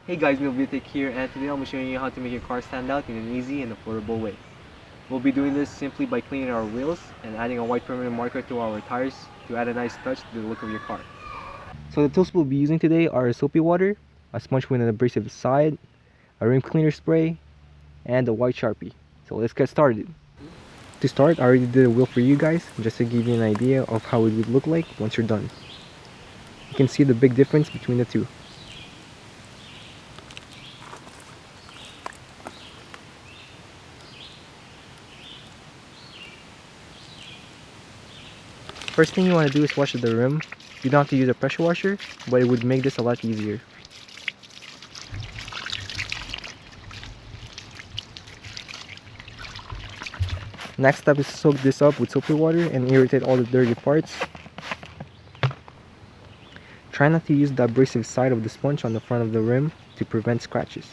Hey guys, NielVTEC here, and today I'll be showing you how to make your car stand out in an easy and affordable way. We'll be doing this simply by cleaning our wheels and adding a white permanent marker to our tires to add a nice touch to the look of your car. So the tools we'll be using today are soapy water, a sponge with an abrasive side, a rim cleaner spray, and a white Sharpie. So let's get started. To start, I already did a wheel for you guys, just to give you an idea of how it would look like once you're done. You can see the big difference between the two. First thing you want to do is wash the rim. You don't have to use a pressure washer, but it would make this a lot easier. Next step is to soak this up with soapy water and irritate all the dirty parts. Try not to use the abrasive side of the sponge on the front of the rim to prevent scratches.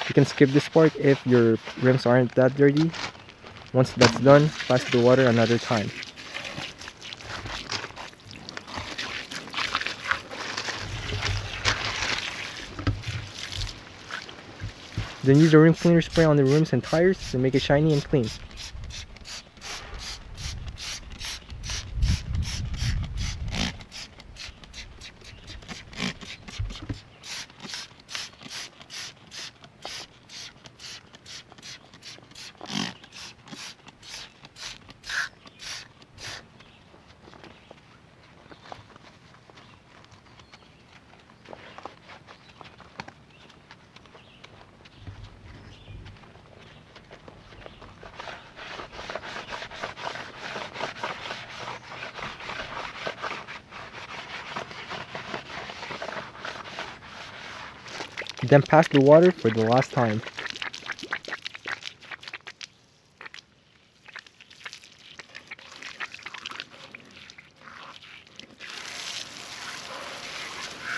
You can skip this part if your rims aren't that dirty. Once that's done, pass the water another time. Then use the rim cleaner spray on the rims and tires to make it shiny and clean. Then pass the water for the last time.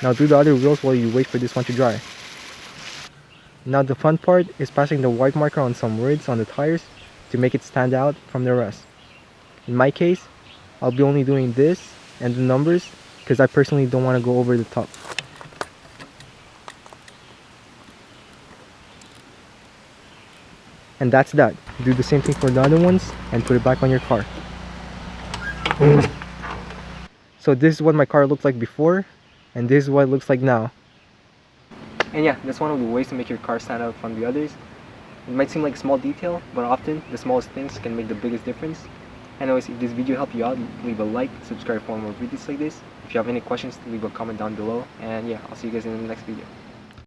Now do the other wheels while you wait for this one to dry. Now the fun part is passing the white marker on some words on the tires to make it stand out from the rest. In my case, I'll be only doing this and the numbers because I personally don't want to go over the top. And that's that. Do the same thing for the other ones and put it back on your car. So this is what my car looked like before, and this is what it looks like now. And yeah, that's one of the ways to make your car stand out from the others. It might seem like a small detail, but often the smallest things can make the biggest difference. Anyways, if this video helped you out, leave a like, subscribe for more videos like this. If you have any questions, leave a comment down below. And yeah, I'll see you guys in the next video.